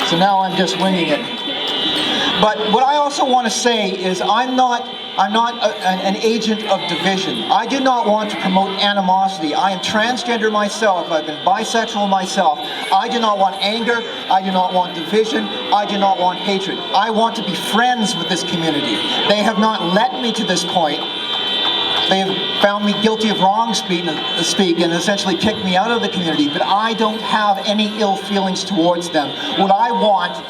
So now I'm just winging it. But what I also want to say is I'm not an agent of division. I do not want to promote animosity. I am transgender myself. I've been bisexual myself. I do not want anger. I do not want division. I do not want hatred. I want to be friends with this community. They have not led me to this point. They have found me guilty of wrong speak and essentially kicked me out of the community, but I don't have any ill feelings towards them. What I want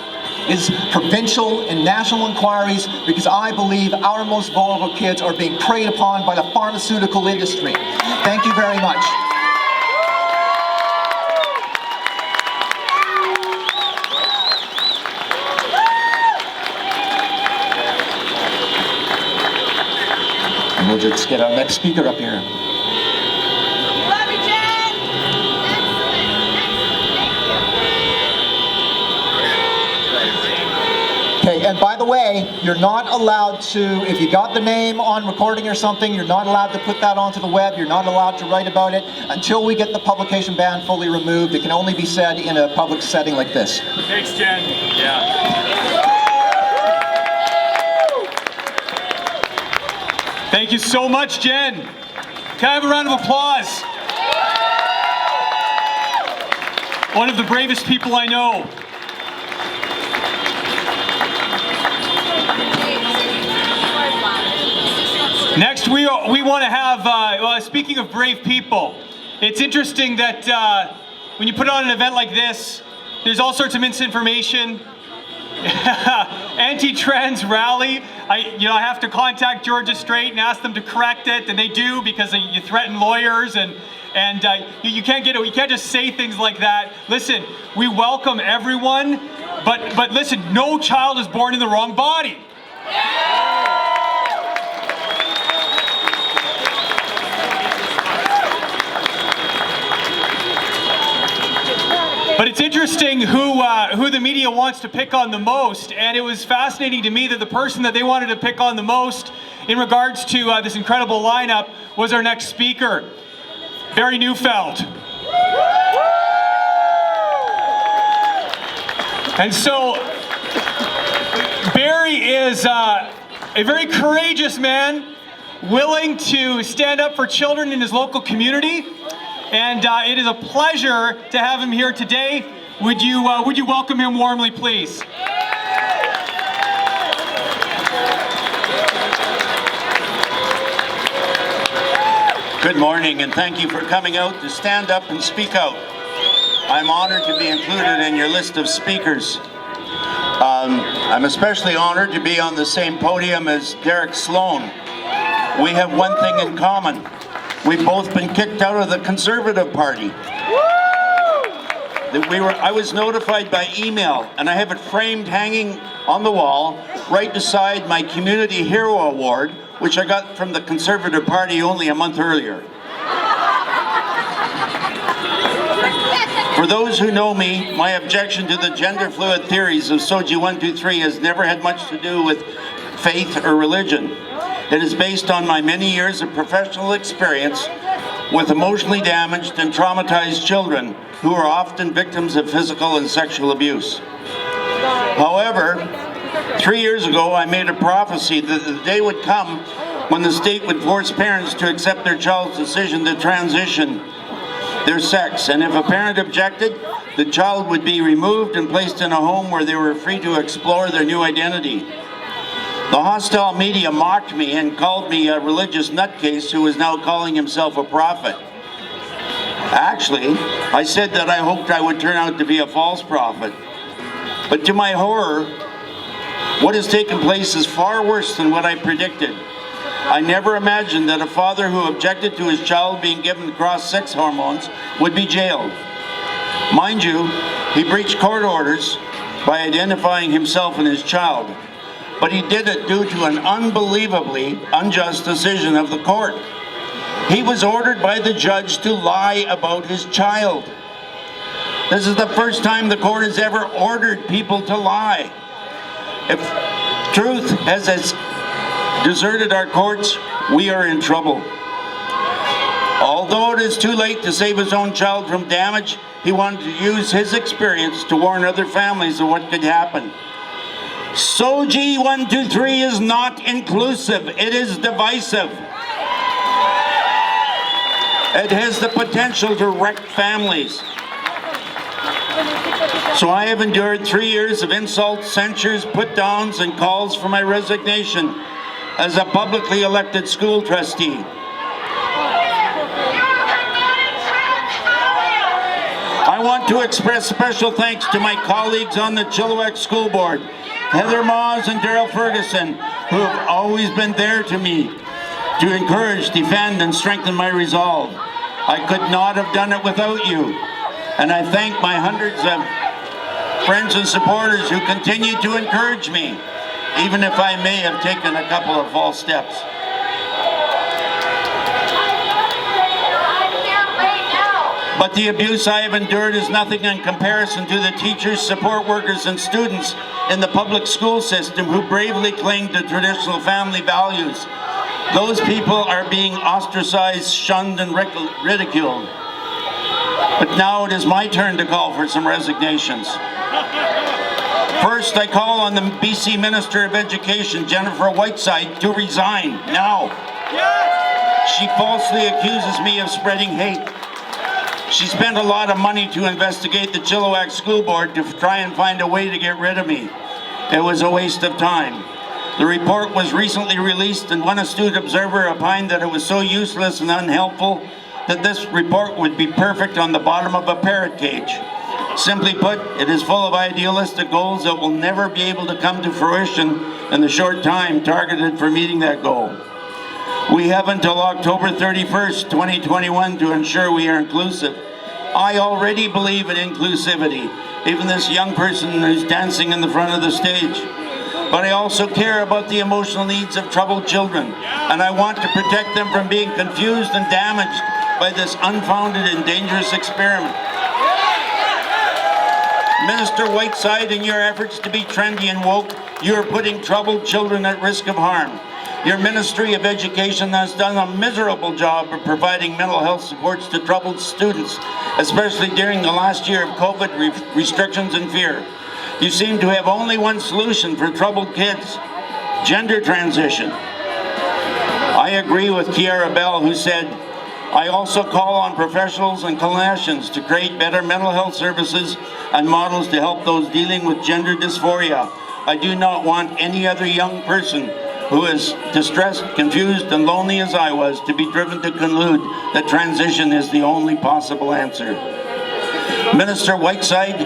is provincial and national inquiries, because I believe our most vulnerable kids are being preyed upon by the pharmaceutical industry. Thank you very much. And we'll just get our next speaker up here. Love you, Jenn! Okay, and by the way, you're not allowed to, if you got the name on recording or something, you're not allowed to put that onto the web, you're not allowed to write about it until we get the publication ban fully removed. It can only be said in a public setting like this. Thanks, Jenn. Yeah. Thank you so much, Jenn. Can I have a round of applause? One of the bravest people I know. Next, we want to have, speaking of brave people, it's interesting that when you put on an event like this, there's all sorts of misinformation. Anti-trans rally. I have to contact Georgia Strait and ask them to correct it, and they do, because you threaten lawyers and you can't just say things like that. Listen, we welcome everyone, but listen, no child is born in the wrong body. But it's interesting who the media wants to pick on the most, and it was fascinating to me that the person that they wanted to pick on the most in regards to this incredible lineup was our next speaker, Barry Neufeld. And so, Barry is a very courageous man, willing to stand up for children in his local community. And it is a pleasure to have him here today. Would you welcome him warmly, please? Good morning, and thank you for coming out to stand up and speak out. I'm honored to be included in your list of speakers. I'm especially honored to be on the same podium as Derek Sloan. We have one thing in common. We've both been kicked out of the Conservative Party. I was notified by email, and I have it framed hanging on the wall right beside my Community Hero Award, which I got from the Conservative Party only a month earlier. For those who know me, my objection to the gender fluid theories of Soji 123 has never had much to do with faith or religion. It is based on my many years of professional experience with emotionally damaged and traumatized children who are often victims of physical and sexual abuse. However, 3 years ago I made a prophecy that the day would come when the state would force parents to accept their child's decision to transition their sex, and if a parent objected, the child would be removed and placed in a home where they were free to explore their new identity. The hostile media mocked me and called me a religious nutcase who is now calling himself a prophet. Actually, I said that I hoped I would turn out to be a false prophet. But to my horror, what has taken place is far worse than what I predicted. I never imagined that a father who objected to his child being given cross-sex hormones would be jailed. Mind you, he breached court orders by identifying himself and his child. But he did it due to an unbelievably unjust decision of the court. He was ordered by the judge to lie about his child. This is the first time the court has ever ordered people to lie. If truth has deserted our courts, we are in trouble. Although it is too late to save his own child from damage, he wanted to use his experience to warn other families of what could happen. SOGI 123 is not inclusive, it is divisive. It has the potential to wreck families. So I have endured 3 years of insults, censures, put-downs, and calls for my resignation as a publicly elected school trustee. I want to express special thanks to my colleagues on the Chilliwack School Board, Heather Maws and Daryl Ferguson, who have always been there to me to encourage, defend, and strengthen my resolve. I could not have done it without you. And I thank my hundreds of friends and supporters who continue to encourage me, even if I may have taken a couple of false steps. But the abuse I have endured is nothing in comparison to the teachers, support workers, and students in the public school system who bravely cling to traditional family values. Those people are being ostracized, shunned, and ridiculed. But now it is my turn to call for some resignations. First, I call on the BC Minister of Education, Jennifer Whiteside, to resign now. She falsely accuses me of spreading hate. She spent a lot of money to investigate the Chilliwack School Board to try and find a way to get rid of me. It was a waste of time. The report was recently released, and one astute observer opined that it was so useless and unhelpful that this report would be perfect on the bottom of a parrot cage. Simply put, it is full of idealistic goals that will never be able to come to fruition in the short time targeted for meeting that goal. We have until October 31st, 2021 to ensure we are inclusive. I already believe in inclusivity, even this young person who's dancing in the front of the stage. But I also care about the emotional needs of troubled children, and I want to protect them from being confused and damaged by this unfounded and dangerous experiment. Minister Whiteside, in your efforts to be trendy and woke, you are putting troubled children at risk of harm. Your Ministry of Education has done a miserable job of providing mental health supports to troubled students, especially during the last year of COVID restrictions and fear. You seem to have only one solution for troubled kids: gender transition. I agree with Kiara Bell, who said, I also call on professionals and clinicians to create better mental health services and models to help those dealing with gender dysphoria. I do not want any other young person who is distressed, confused, and lonely as I was to be driven to conclude that transition is the only possible answer. Minister Whiteside,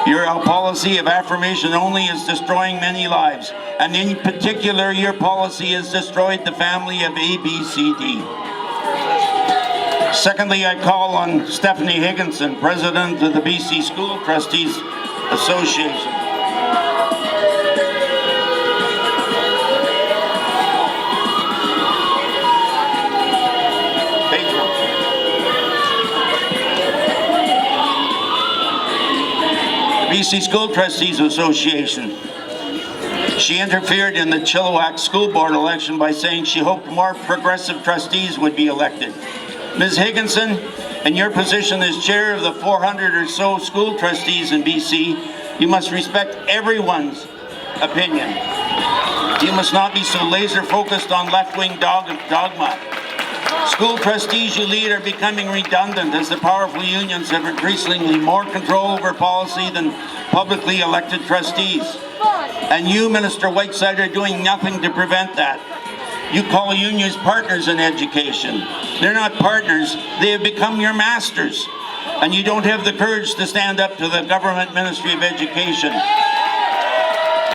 your policy of affirmation only is destroying many lives, and in particular, your policy has destroyed the family of ABCD. Secondly, I call on Stephanie Higginson, President of the BC School Trustees Association. BC School Trustees Association. She interfered in the Chilliwack School Board election by saying she hoped more progressive trustees would be elected. Ms. Higginson, in your position as chair of the 400 or so school trustees in BC, you must respect everyone's opinion. You must not be so laser focused on left-wing dogma. School trustees you lead are becoming redundant as the powerful unions have increasingly more control over policy than publicly elected trustees. And you, Minister Whiteside, are doing nothing to prevent that. You call unions partners in education. They're not partners, they have become your masters. And you don't have the courage to stand up to the Government Ministry of Education.